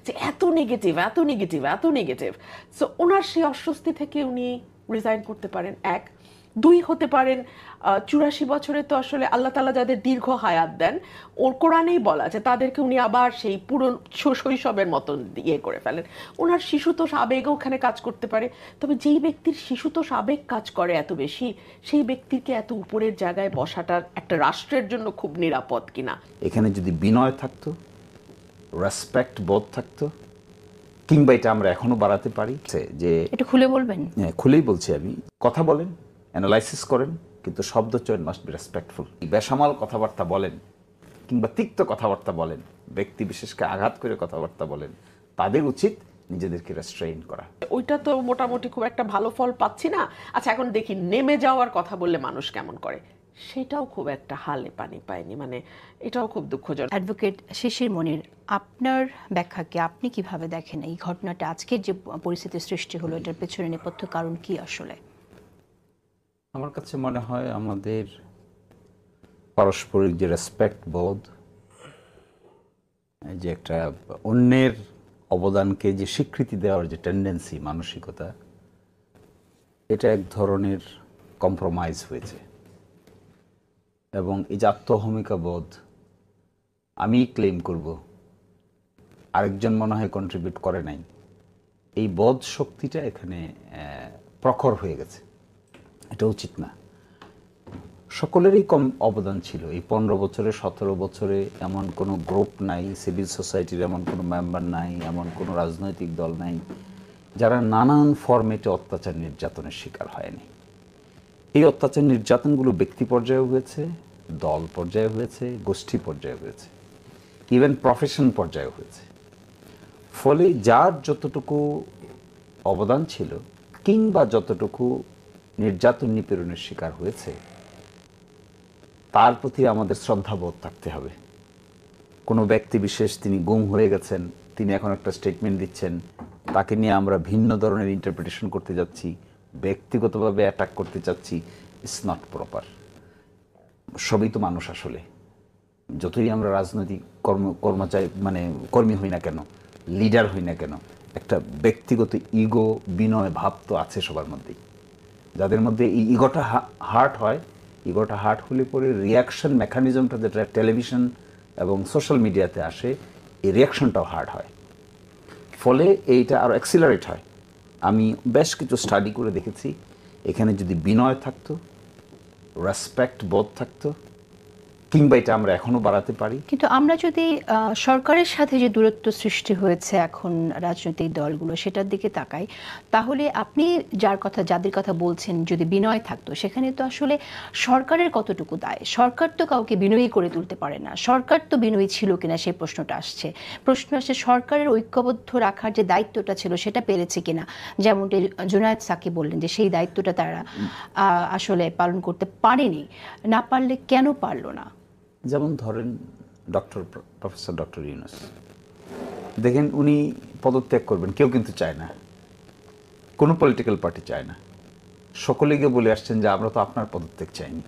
যে এত নেগেটিভ, এত নেগেটিভ, এত নেগেটিভ। সো ওনার সেই অস্বস্তি থেকে উনি রিজাইন করতে পারেন, এক। দুই, হতে পারেন 84 বছরে তো আসলে আল্লাহ তাআলা যাদের দীর্ঘ হায়াত দেন, ওর কোরআনেই বলা যে তাদেরকে উনি আবার সেই পুরো শৈশবের মতন ইয়ে করে ফেলেন। ওনার শিশুতোষ আবেগও ওখানে কাজ করতে পারে। তবে যেই ব্যক্তির শিশুতোষ আবেগ কাজ করে এত বেশি, সেই ব্যক্তিকে এত উপরের জায়গায় বসাটা একটা রাষ্ট্রের জন্য খুব নিরাপদ কিনা। এখানে যদি বিনয় থাকতো, রেসপেক্ট বোধ থাকতো, কিংবা এটা আমরা এখনো বাড়াতে পারি যে একটু খুলে বলবেন। খুলেই বলছি আমি, কথা বলেন, অ্যানালাইসিস করেন, কিন্তু শব্দ চয়ন মাস্ট বি রেসপেক্টফুল। বেসামাল কথাবার্তা বলেন কিংবা তিক্ত কথাবার্তা বলেন, ব্যক্তি বিশেষকে আঘাত করে কথাবার্তা বলেন, তাদের উচিত নিজেদেরকে রেস্ট্রেইন করা। ওইটা তো মোটামুটি খুব একটা ভালো ফল পাচ্ছি না। আচ্ছা, এখন দেখি নেমে যাওয়ার কথা বললে মানুষ কেমন করে, সেটাও খুব একটা হালে পানি পায়নি, মানে এটাও খুব দুঃখজনক। অ্যাডভোকেট শিশির মনির, আপনার ব্যাখ্যাকে আপনি কিভাবে দেখেন এই ঘটনাটা, আজকের যে পরিস্থিতির সৃষ্টি হলো, এটার পেছনে নেপথ্য কারণ কি আসলে? আমার কাছে মনে হয় আমাদের পারস্পরিক যে রেসপেক্ট বোধ, যে একটা অন্যের অবদানকে যে স্বীকৃতি দেওয়ার যে টেন্ডেন্সি, মানসিকতা, এটা এক ধরনের কম্প্রোমাইজ হয়েছে। এবং এই যে আত্মহমিকা বোধ, আমি ক্লেম করব, আরেকজন মনে হয় কন্ট্রিবিউট করে নাই, এই বোধ শক্তিটা এখানে প্রখর হয়ে গেছে। এটা উচিত না। সকলেরই কম অবদান ছিল এই 15 বছরে, 17 বছরে। এমন কোনো গ্রুপ নাই, সিভিল সোসাইটির এমন কোনো মেম্বার নাই, এমন কোনো রাজনৈতিক দল নাই যারা নানান ফরম্যাটে অত্যাচার নির্যাতনের শিকার হয়নি। এই অত্যাচার নির্যাতনগুলো ব্যক্তি পর্যায়ে হয়েছে, দল পর্যায়ে হয়েছে, গোষ্ঠী পর্যায়ে হয়েছে, ইভেন প্রফেশন পর্যায়ে হয়েছে। ফলে যার যতটুকু অবদান ছিল কিংবা যতটুকু নির্যাতন নিপীড়নের শিকার হয়েছে, তার প্রতি আমাদের শ্রদ্ধাবোধ থাকতে হবে। কোনো ব্যক্তি বিশেষ তিনি গুম হয়ে গেছেন, তিনি এখন একটা স্টেটমেন্ট দিচ্ছেন, তাকে নিয়ে আমরা ভিন্ন ধরনের ইন্টারপ্রিটেশন করতে যাচ্ছি, ব্যক্তিগতভাবে অ্যাটাক করতে চাচ্ছি, ইটস নট প্রপার। সবই তো মানুষ আসলে, যতই আমরা রাজনৈতিক কর্মী হই না কেন, লিডার হই না কেন, একটা ব্যক্তিগত ইগো, বিনয় ভাব তো আছে সবার মধ্যেই। যাদের মধ্যে এই ইগোটা হার্ট হয়, ইগোটা হার্ট হলে পরে রিয়াকশন মেকানিজমটা যেটা টেলিভিশন এবং সোশ্যাল মিডিয়াতে আসে, এই রিয়াকশনটাও হার্ড হয়, ফলে এইটা আরও অ্যাক্সিলারেট হয়। আমি বেশ কিছু স্টাডি করে দেখেছি, এখানে যদি বিনয় থাকতো, রেসপেক্ট বোধ থাকতো, কিংবা এটা আমরা এখনো বাড়াতে পারি। কিন্তু আমরা যদি সরকারের সাথে যে দূরত্ব সৃষ্টি হয়েছে এখন রাজনৈতিক দলগুলো, সেটার দিকে তাকাই, তাহলে আপনি যাদের কথা বলছেন, যদি বিনয় থাকতো, সেখানে তো আসলে সরকারের কতটুকু দায়? সরকার তো কাউকে বিনয়ী করে তুলতে পারে না। সরকার তো বিনয়ী ছিল কিনা সেই প্রশ্নটা আসছে। সরকারের ঐক্যবদ্ধ রাখার যে দায়িত্বটা ছিল, সেটা পেরেছে কিনা? যেমনটি জুনায়েদ সাকিব বললেন যে সেই দায়িত্বটা তারা আসলে পালন করতে পারেনি। না পারলে কেন পারলো না? যেমন ধরেন প্রফেসর ডক্টর ইউনূস, দেখেন উনি পদত্যাগ করবেন, কেউ কিন্তু চায় না, কোনো পলিটিক্যাল পার্টি চায় না। সকলে গিয়ে বলে আসছেন যে আমরা তো আপনার পদত্যাগ চাইনি।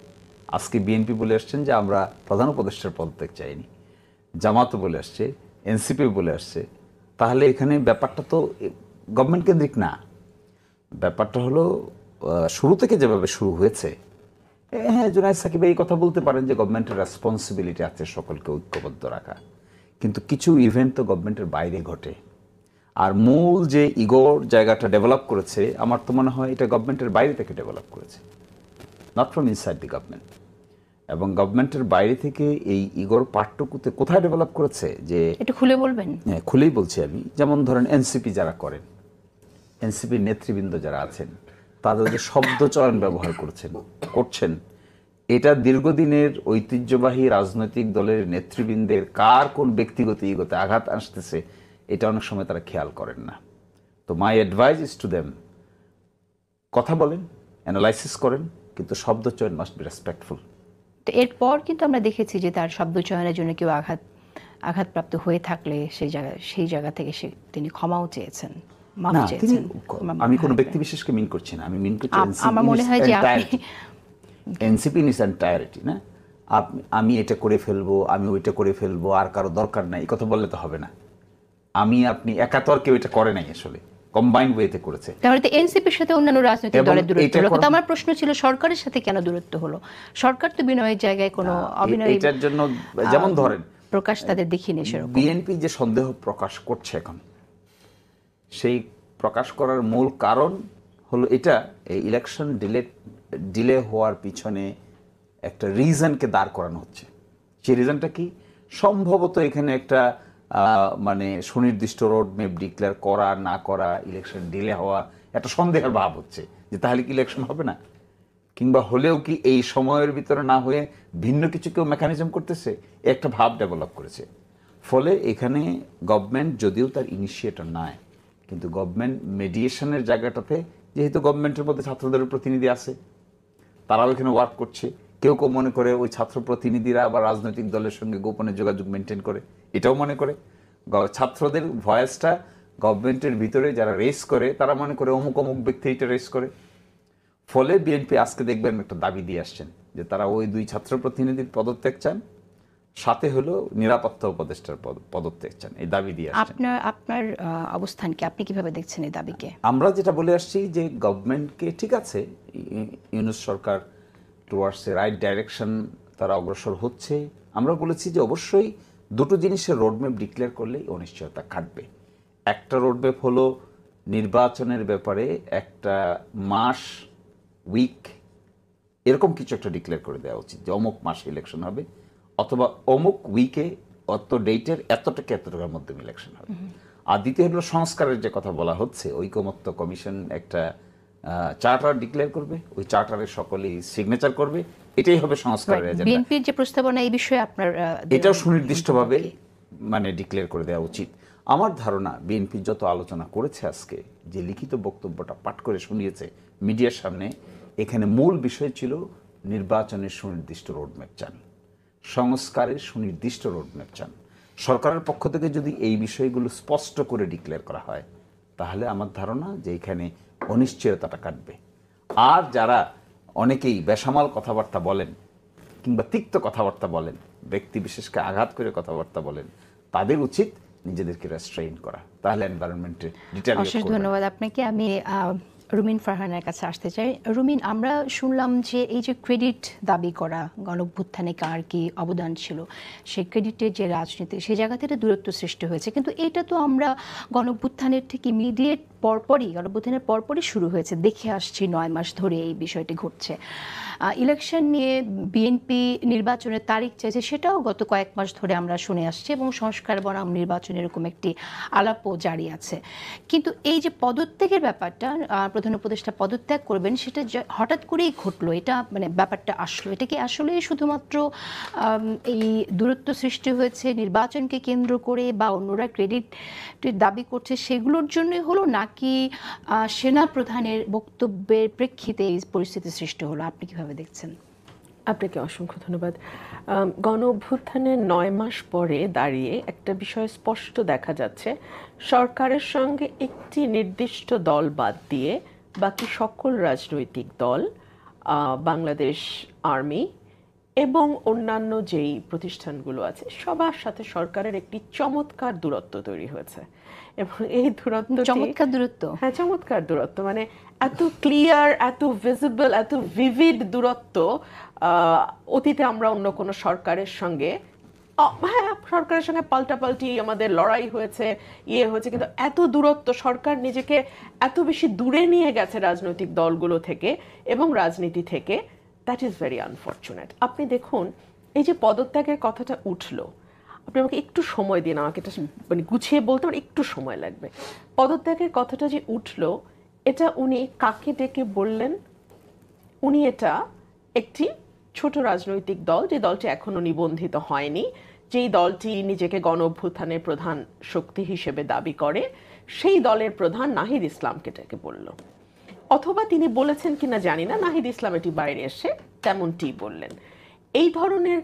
আজকে বিএনপি বলে আসছেন যে আমরা প্রধান উপদেষ্টার পদত্যাগ চাইনি, জামাতও বলে আসছে, এনসিপি বলে আসছে। তাহলে এখানে ব্যাপারটা তো গভর্নমেন্ট কেন্দ্রিক না। ব্যাপারটা হলো শুরু থেকে যেভাবে শুরু হয়েছে, হ্যাঁ, জুনায়েদ সাকিব এই কথা বলতে পারেন যে গভর্নমেন্টের রেসপন্সিবিলিটি আছে সকলকে ঐক্যবদ্ধ রাখা, কিন্তু কিছু ইভেন্ট তো গভর্নমেন্টের বাইরে ঘটে। আর মূল যে ইগোর জায়গাটা ডেভেলপ করেছে, আমার তো মনে হয় এটা গভর্নমেন্টের বাইরে থেকে ডেভেলপ করেছে, not from inside the government. এবং গভর্নমেন্টের বাইরে থেকে এই ইগোর পার্টটুকুতে কোথায় ডেভেলপ করেছে, যে একটু খুলে বলবেন। হ্যাঁ, খুলেই বলছি আমি। যেমন ধরেন এনসিপি যারা করেন, এনসিপির নেতৃবৃন্দ যারা আছেন, তাদের যে শব্দ চয়ন ব্যবহার করছেন, এটা দীর্ঘদিনের ঐতিহ্যবাহী রাজনৈতিক দলের নেতৃবৃন্দের কার কোন ব্যক্তিগত ইগোতে আঘাত আসতেছে, এটা অনেক সময় তারা খেয়াল করেন না। তো my advice is to them, কথা বলেন, অ্যানালাইসিস করেন, কিন্তু শব্দ চয়ন মাস্ট বি রেসপেক্টফুল। তো এরপর কিন্তু আমরা দেখেছি যে তার শব্দ চয়নের জন্য কেউ আঘাতপ্রাপ্ত হয়ে থাকলে সেই জায়গা থেকে তিনি ক্ষমাও চেয়েছেন, মাফ চেয়েছেন। আমি কোনো ব্যক্তি বিশেষকে মিন করছি না, আমি মিন করছি আমার মনে হয় যে এনসিপি ইন ইটস এন্টায়ারিটি। না, আমি এটা করে ফেলবো, আমি ওইটা করে ফেলবো, আর কারো দরকার নাই, এই কথা বললে তো হবে না। আমি আপনি একা তো আর কেউ এটা করে নাই, আসলে কম্বাইন্ড ওয়েতে করেছে। তাহলে তো এনসিপির সাথে অন্যান্য রাজনৈতিক এবং দলের দূরত্ব এটা হলো, কিন্তু করা- আমার প্রশ্ন ছিল সরকারের সাথে কেন দূরত্ব হলো? সরকার তো বিনয়ের জায়গায় কোনো অবিনয় এটার জন্য যেমন ধরেন প্রকাশ তাদের দেখিনি সেরকম। বিএনপি যে সন্দেহ প্রকাশ করছে এখন, সেই প্রকাশ করার মূল কারণ হলো এটা, এই ইলেকশন ডিলে হওয়ার পিছনে একটা রিজনকে দাঁড় করানো হচ্ছে। সেই রিজনটা কি? সম্ভবত এখানে একটা মানে সুনির্দিষ্ট রোড ম্যাপ ডিক্লেয়ার করা না করা, ইলেকশন ডিলে হওয়া, একটা সন্দেহের ভাব হচ্ছে যে তাহলে কি ইলেকশন হবে না, কিংবা হলেও কি এই সময়ের ভিতরে না হয়ে ভিন্ন কিছু কেউ মেকানিজম করতেছে, একটা ভাব ডেভেলপ করেছে। ফলে এখানে গভর্নমেন্ট যদিও তার ইনিশিয়েটর নয়, কিন্তু গভর্নমেন্ট মেডিয়েশনের জায়গাটাতে, যেহেতু গভর্নমেন্টের মধ্যে ছাত্রদের প্রতিনিধি আছে, তারাও এখানে ওয়ার্ক করছে। কেউ কেউ মনে করে ওই ছাত্র প্রতিনিধিরা আবার রাজনৈতিক দলের সঙ্গে গোপনে যোগাযোগ মেনটেন করে, এটাও মনে করে। ছাত্রদের ভয়েসটা গভর্নমেন্টের ভিতরে যারা রেস করে, তারা মনে করে অমুক অমুক ব্যক্তি এটা রেস করে। ফলে বিএনপি আজকে দেখবেন একটা দাবি দিয়ে আসছেন যে তারা ওই 2 ছাত্র প্রতিনিধির পদত্যাগ চান, সাথে হলো নিরাপত্তা উপদেষ্টার পদত্যাগ চান, এই দাবি দিয়ে আসছেন। আপনার অবস্থান কি, আপনি কিভাবে দেখছেন এই দাবিকে? আমরা যেটা বলে আসছি যে গভর্নমেন্টকে, ঠিক আছে, ইউনূস সরকার টুয়ার্ডস এ রাইট ডাইরেকশন তারা অগ্রসর হচ্ছে। আমরা বলেছি যে অবশ্যই দুটো জিনিসের রোডম্যাপ ডিক্লেয়ার করলেই অনিশ্চয়তা কাটবে। একটা রোডম্যাপ হলো নির্বাচনের ব্যাপারে একটা মাস, উইক, এরকম কিছু একটা ডিক্লেয়ার করে দেওয়া উচিত যে অমুক মাসে ইলেকশন হবে, অথবা অমুক উইকে অত ডেটের এতটার মধ্যে ইলেকশন হবে। আর দ্বিতীয় হলো সংস্কারের যে কথা বলা হচ্ছে, ঐকমত্য কমিশন একটা চার্টার ডিক্লেয়ার করবে, ওই চার্টারে সকলেই সিগনেচার করবে, এটাই হবে সংস্কারের এজেন্ডা। বিএনপির যে প্রস্তাবনা এই বিষয়ে আপনার এটাও সুনির্দিষ্টভাবে মানে ডিক্লেয়ার করে দেওয়া উচিত। আমার ধারণা বিএনপি যত আলোচনা করেছে আজকে, যে লিখিত বক্তব্যটা পাঠ করে শুনিয়েছে মিডিয়ার সামনে, এখানে মূল বিষয় ছিল নির্বাচনের সুনির্দিষ্ট রোডম্যাপ চান, সংস্কারের সুনির্দিষ্ট রোডম্যাপ চান। সরকারের পক্ষ থেকে যদি এই বিষয়গুলো স্পষ্ট করে ডিক্লেয়ার করা হয়, তাহলে আমার ধারণা যে এখানে অনিশ্চয়তাটা কাটবে। আর যারা অনেকেই বেসামাল কথাবার্তা বলেন কিংবা তিক্ত কথাবার্তা বলেন, ব্যক্তি বিশেষকে আঘাত করে কথাবার্তা বলেন, তাদের উচিত নিজেদেরকে রেস্ট্রেইন করা, তাহলে এনভায়রনমেন্টে ডিটেরিয়রেট অশেষ করবে না। ধন্যবাদ আপনাকে। আমি রুমিন ফারহানের কাছে আসতে চাই। রুমিন, আমরা শুনলাম যে এই যে ক্রেডিট দাবি করা, গণঅভ্যুত্থানে কার কি অবদান ছিল, সেই ক্রেডিটের যে রাজনীতি, সেই জায়গা থেকে দূরত্ব সৃষ্টি হয়েছে, কিন্তু এটা তো আমরা গণঅভ্যুত্থানের ঠিক ইমিডিয়েট গণঅভ্যুত্থানের পরপরই শুরু হয়েছে, দেখে আসছি 9 মাস ধরে এই বিষয়টি ঘটছে। ইলেকশন নিয়ে বিএনপি নির্বাচনের তারিখ চাইছে, সেটাও গত কয়েক মাস ধরে আমরা শুনে আসছি, এবং সংস্কার বনাম নির্বাচন এরকম একটি আলাপও জারি আছে। কিন্তু এই যে পদত্যাগের ব্যাপারটা, প্রধান উপদেষ্টা পদত্যাগ করবেন, সেটা হঠাৎ করেই ঘটলো, এটা মানে ব্যাপারটা আসলো, এটা কি আসলে শুধুমাত্র এই দূরত্ব সৃষ্টি হয়েছে নির্বাচনকে কেন্দ্র করে, বা অন্যরা ক্রেডিটের দাবি করছে সেগুলোর জন্যই হলো, নাকি সেনা প্রধানের বক্তব্যের প্রেক্ষিতে এই পরিস্থিতি সৃষ্টি হলো? আপনি কিভাবে দেখছেন? আপনাকে অসংখ্য ধন্যবাদ। গণ অভ্যুত্থানের 9 মাস পরে দাঁড়িয়ে একটা বিষয় স্পষ্ট দেখা যাচ্ছে, সরকারের সঙ্গে একটি নির্দিষ্ট দল বাদ দিয়ে বাকি সকল রাজনৈতিক দল, বাংলাদেশ আর্মি এবং অন্যান্য যেই প্রতিষ্ঠানগুলো আছে, সবার সাথে সরকারের একটি চমৎকার দূরত্ব তৈরি হয়েছে। এবং এই দূরত্ব, চমৎকার দূরত্ব, হ্যাঁ চমৎকার দূরত্ব, মানে এত ক্লিয়ার, এত ভিজিবল, এত ভিভিড দূরত্ব অতীতে আমরা অন্য কোনো সরকারের সঙ্গে, হ্যাঁ সরকারের সঙ্গে পাল্টাপাল্টি আমাদের লড়াই হয়েছে, হয়েছে, কিন্তু এত দূরত্ব, সরকার নিজেকে এত বেশি দূরে নিয়ে গেছে রাজনৈতিক দলগুলো থেকে এবং রাজনীতি থেকে, দ্যাট ইজ ভেরি আনফর্চুনেট। আপনি দেখুন, এই যে পদত্যাগের কথাটা উঠলো, আপনি আমাকে একটু সময় দিন, আমাকে এটা মানে গুছিয়ে বলতে আমার একটু সময় লাগবে। পদত্যাগের কথাটা যে উঠলো, এটা উনি কাকে ডেকে বললেন? উনি এটা একটি ছোট রাজনৈতিক দল, যে দলটি এখনো নিবন্ধিত হয়নি, যেই দলটি নিজেকে গণ অভ্যুত্থানের প্রধান শক্তি হিসেবে দাবি করে, সেই দলের প্রধান নাহিদ ইসলামকে ডেকে বলল। অথবা তিনি বলেছেন কিনা জানি না, নাহিদ ইসলাম এটি বাইরে এসে তেমনটি বললেন। এই ধরনের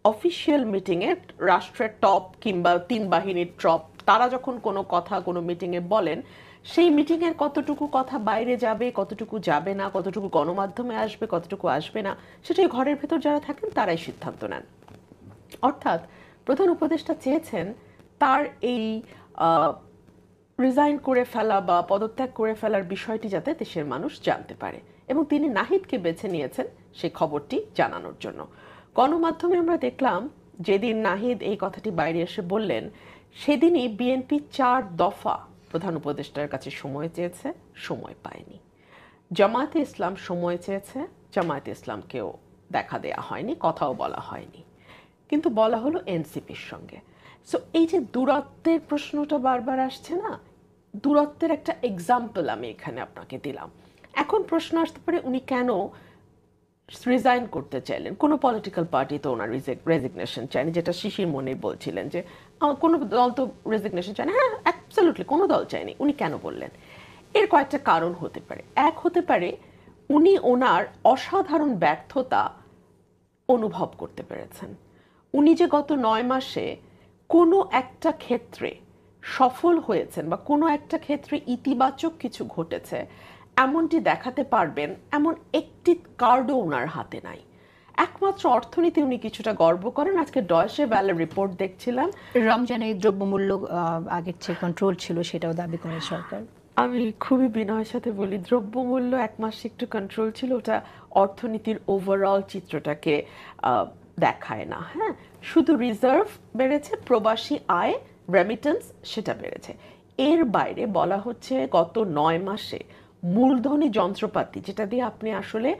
অফিসিয়াল মিটিংয়ে রাষ্ট্রের টপ কিংবা 3 বাহিনীর টপ, তারা যখন কোনো কথা কোনো মিটিংয়ে বলেন, সেই মিটিংয়ের কতটুকু কথা বাইরে যাবে, কতটুকু যাবে না, কতটুকু গণমাধ্যমে আসবে, কতটুকু আসবে না, সেটাই ঘরের ভেতর যারা থাকেন তারাই সিদ্ধান্ত নেন। অর্থাৎ প্রধান উপদেষ্টা চেয়েছেন তার এই রিজাইন করে ফেলা বা পদত্যাগ করে ফেলার বিষয়টি যাতে দেশের মানুষ জানতে পারে, এবং তিনি নাহিদকে বেছে নিয়েছেন সেই খবরটি জানানোর জন্য। গণমাধ্যমে আমরা দেখলাম যেদিন নাহিদ এই কথাটি বাইরে এসে বললেন, সেদিনই বিএনপি 4 দফা প্রধান উপদেষ্টার কাছে সময় চেয়েছে, সময় পায়নি। জামায়াতে ইসলাম সময় চেয়েছে, জামায়াতে ইসলামকেও দেখা দেয়া হয়নি, কথাও বলা হয়নি, কিন্তু বলা হলো এনসিপির সঙ্গে। সো এই যে দূরত্বের প্রশ্নটা বারবার আসছে না, দূরত্বের একটা এক্সাম্পল আমি এখানে আপনাকে দিলাম। এখন প্রশ্ন আসতে পারে উনি কেন রিজাইন করতে চাইলেন? কোনো পলিটিক্যাল পার্টি তো ওনার রেজিগনেশন চায়নি, যেটা শিশির মনির বলছিলেন যে কোনো দল তো রেজিগনেশন চায় না। হ্যাঁ, অ্যাবসলিউটলি কোনো দল চায়নি। উনি কেন বললেন? এর কয়েকটা কারণ হতে পারে। এক হতে পারে উনি ওনার অসাধারণ ব্যর্থতা অনুভব করতে পেরেছেন। উনি যে গত 9 মাসে কোনো একটা ক্ষেত্রে সফল হয়েছেন বা কোনো একটা ক্ষেত্রে ইতিবাচক কিছু ঘটেছে এমনটি দেখাতে পারবেন এমন একটি কার্ডও ওনার হাতে নাই। একমাত্র অর্থনীতি উনি কিছুটা গর্ব করেন। আজকে ডয়েশে ভ্যালে রিপোর্ট দেখছিলাম, রমজানে দ্রব্যমূল্য আগের চেয়ে কন্ট্রোল ছিল, সেটাও দাবি করে সরকার। আমি খুবই বিনয়ের সাথে বলি, দ্রব্যমূল্য 1 মাস একটু কন্ট্রোল ছিল, ওটা অর্থনীতির ওভারঅল চিত্রটাকে দেখায় না। হ্যাঁ, শুধু রিজার্ভ বেড়েছে, প্রবাসী আয় রেমিটেন্স সেটা বেড়েছে। এর বাইরে বলা হচ্ছে গত 9 মাসে মূলধনী যন্ত্রপাতি, যেটা দিয়ে আপনি আসলে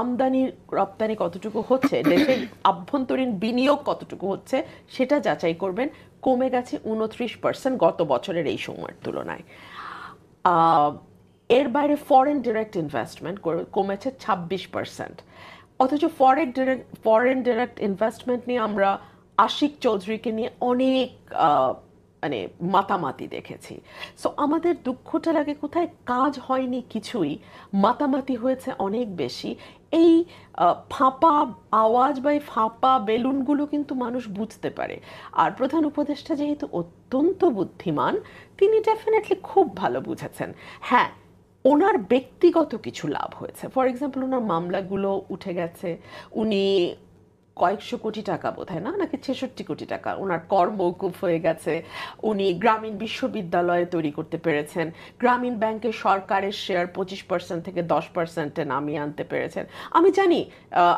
আমদানি রপ্তানি কতটুকু হচ্ছে, দেশের আভ্যন্তরীণ বিনিয়োগ কতটুকু হচ্ছে সেটা যাচাই করবেন, কমে গেছে 29% গত বছরের এই সময়ের তুলনায়। এর বাইরে ফরেন ডিরেক্ট ইনভেস্টমেন্ট কমেছে 26%। অথচ ফরেন ডিরেক্ট ইনভেস্টমেন্ট নিয়ে আমরা আশিক চৌধুরীকে নিয়ে অনেক মানে মাতামাতি দেখেছি। সো আমাদের দুঃখটা লাগে কোথায়, কাজ হয়নি কিছুই, মাতামাতি হয়েছে অনেক বেশি। এই ফাঁপা আওয়াজ বা এই ফাঁপা বেলুনগুলো কিন্তু মানুষ বুঝতে পারে। আর প্রধান উপদেষ্টা যেহেতু অত্যন্ত বুদ্ধিমান, তিনি ডেফিনেটলি খুব ভালো বুঝেছেন। হ্যাঁ, ওনার ব্যক্তিগত কিছু লাভ হয়েছে। ফর এক্সাম্পল, ওনার মামলাগুলো উঠে গেছে, উনি কয়েকশো কোটি টাকা বোধহয় নাকি 66 কোটি টাকা ওনার কর মওকুফ হয়ে গেছে। উনি গ্রামীণ বিশ্ববিদ্যালয় তৈরি করতে পেরেছেন, গ্রামীণ ব্যাংকে সরকারের শেয়ার 25% থেকে 10%-এ নামিয়ে আনতে পেরেছেন। আমি জানি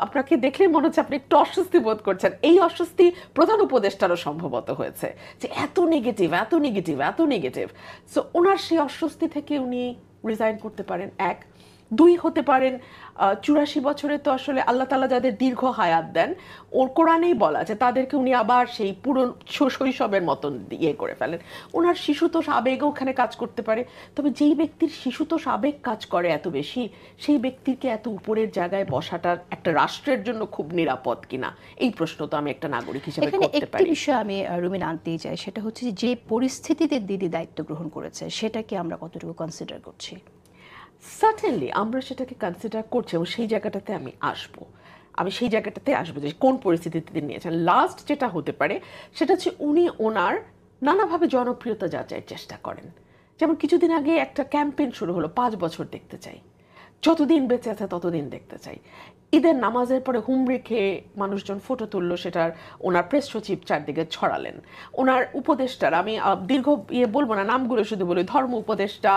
আপনাকে দেখলে মনে হচ্ছে আপনি একটু অস্বস্তি বোধ করছেন। এই অস্বস্তি প্রধান উপদেষ্টারও সম্ভবত হয়েছে যে এত নেগেটিভ, এত নেগেটিভ, এত নেগেটিভ। সো ওনার সেই অস্বস্তি থেকে উনি রিজাইন করতে পারেন। 1, 2 হতে পারেন 84 বছরে তো আসলে আল্লাহ তাআলা যাদের দীর্ঘ হায়াত দেন, ওর কোরআনেই বলা আছে তাদেরকে উনি আবার সেই পুরো শৈশবের মতন ইয়ে করে ফেলেন। ওনার শিশুতোষ আবেগও ওখানে কাজ করতে পারে। তবে যেই ব্যক্তির শিশুতোষ আবেগ কাজ করে এত বেশি, সেই ব্যক্তিকে এত উপরের জায়গায় বসাটা একটা রাষ্ট্রের জন্য খুব নিরাপদ কিনা, এই প্রশ্ন তো আমি একটা নাগরিক হিসেবে করতে পারি। একটা বিষয় আমি রুমিন আনতেই চাই, সেটা হচ্ছে যে পরিস্থিতিতে দিদি দায়িত্ব গ্রহণ করেছে সেটাকে আমরা কতটুকু কনসিডার করছি। সার্টেনলি আমরা সেটাকে কনসিডার করছি, এবং সেই জায়গাটাতে আমি সেই জায়গাটাতে আসবো যে কোন পরিস্থিতিতে তিনি নিয়েছেন। লাস্ট যেটা হতে পারে সেটা হচ্ছে উনি ওনার নানাভাবে জনপ্রিয়তা যাচাইয়ের চেষ্টা করেন। যেমন কিছুদিন আগে একটা ক্যাম্পেইন শুরু হলো, 5 বছর দেখতে চাই, যতদিন বেঁচে আছে ততদিন দেখতে চাই। ঈদের নামাজের পরে হুমড়ি খেয়ে মানুষজন ফটো তুললো, সেটার ওনার প্রেস সচিব চারদিকে ছড়ালেন। ওনার উপদেষ্টার, আমি দীর্ঘ বলবো না, নামগুলো শুধু বলি, ধর্ম উপদেষ্টা,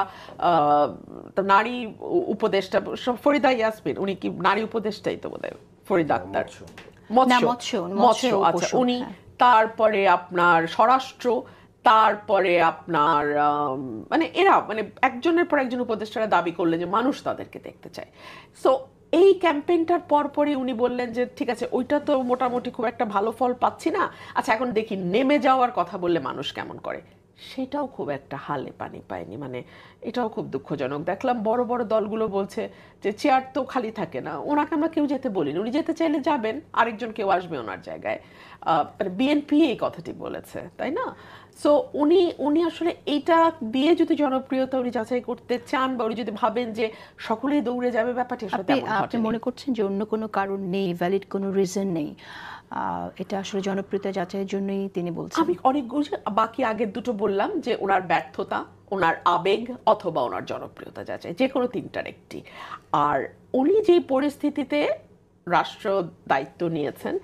নারী উপদেষ্টা, ফরিদা ইয়াসমিন, উনি কি নারী উপদেষ্টাই তো বোধহয়, ফরিদা আক্তার, মৎস্য, আচ্ছা উনি, তারপরে আপনার স্বরাষ্ট্র, তারপরে আপনার মানে এরা মানে একজনের পর একজন উপদেষ্টারা দাবি করলেন যে মানুষ তাদেরকে দেখতে চায়। সো এই ক্যাম্পেইনটার পরপরই উনি বললেন যে ঠিক আছে, ওইটা তো মোটামুটি খুব একটা ভালো ফল পাচ্ছি না, আচ্ছা এখন দেখি নেমে যাওয়ার কথা বললে মানুষ কেমন করে। সেটাও খুব একটা হালে পানি পায়নি। মানে এটাও খুব দুঃখজনক। দেখলাম বড় বড় দলগুলো বলছে যে চেয়ার তো খালি থাকে না, ওনাকে আমরা কেউ যেতে বলিনি, উনি যেতে চাইলে যাবেন, আরেকজন কেউ আসবে ওনার জায়গায়। বিএনপি এই কথাটি বলেছে, তাই না? সো উনি আসলে এইটা দিয়ে যদি জনপ্রিয়তা উনি যাচাই করতে চান, বা উনি যদি ভাবেন যে সকলেই দৌড়ে যাবে, ব্যাপারটি আসলে তেমন ঘটেনি। আপনি মনে করছেন যে অন্য কোনো কারণ নেই, ভ্যালিড কোনো রিজন নেই, এটা আসলে জনপ্রিয়তা যাচাইয়ের জন্যই তিনি বলছেন? আমি অনেকগুলো, বাকি আগের দুটো বললাম যে ওনার ব্যর্থতা, ওনার আবেগ, অথবা ওনার জনপ্রিয়তা যাচাই, যে কোনো তিনটার একটি। আর উনি যে পরিস্থিতিতে রাষ্ট্র দায়িত্ব নিয়েছেন,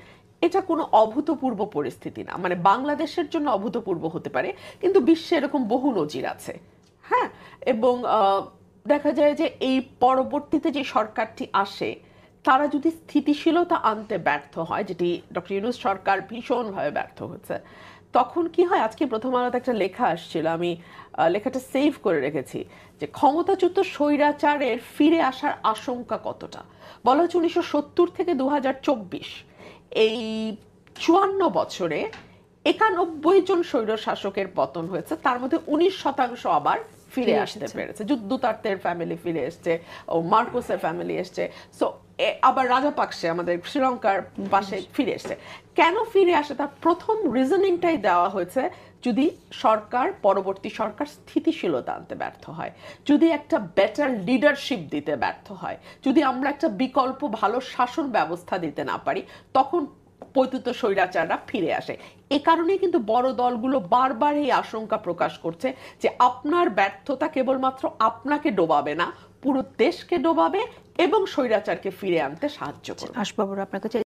এটা কোনো অভূতপূর্ব পরিস্থিতি না, মানে বাংলাদেশের জন্য অভূতপূর্ব হতে পারে, কিন্তু বিশ্বে এরকম বহু নজির আছে। হ্যাঁ, এবং দেখা যায় যে এই পরবর্তীতে যে সরকারটি আসে তারা যদি স্থিতিশীলতা আনতে ব্যর্থ হয়, যেটি ডক্টর ইউনূস সরকার ভীষণভাবে ব্যর্থ হচ্ছে, তখন কি হয়, আজকে প্রথম আলোতে একটা লেখা আসছিল, আমি লেখাটা সেভ করে রেখেছি, যে ক্ষমতাচ্যুত স্বৈরাচারের ফিরে আসার আশঙ্কা কতটা। বলা হচ্ছে 1970 থেকে 2024 এই 54 বছরে 91 জন স্বৈর শাসকের পতন হয়েছে, তার মধ্যে 19% আবার ফিরে আসতে পেরেছে। দুতার্তের ফ্যামিলি ফিরে এসছে, ও মার্কোসের ফ্যামিলি এসছে, সো আবার রাজাপাকসে আমাদের শ্রীলঙ্কার পাশে ফিরে এসছে। কেন ফিরে আসে তার প্রথম রিজনিংটাই দেওয়া হয়েছে, যদি সরকার, পরবর্তী সরকার স্থিতিশীলতা আনতে ব্যর্থ হয়, যদি একটা বেটার লিডারশিপ দিতে ব্যর্থ হয়, যদি আমরা একটা বিকল্প ভালো শাসন ব্যবস্থা দিতে না পারি, তখন পতিত স্বৈরাচাররা ফিরে আসে। এ কারণেই কিন্তু বড় দলগুলো বারবার এই আশঙ্কা প্রকাশ করছে যে আপনার ব্যর্থতা কেবলমাত্র আপনাকে ডোবাবে না, পুরো দেশকে ডোবাবে এবং স্বৈরাচারকে ফিরে আনতে সাহায্য করবে। আশবাবুর আপনার কাছে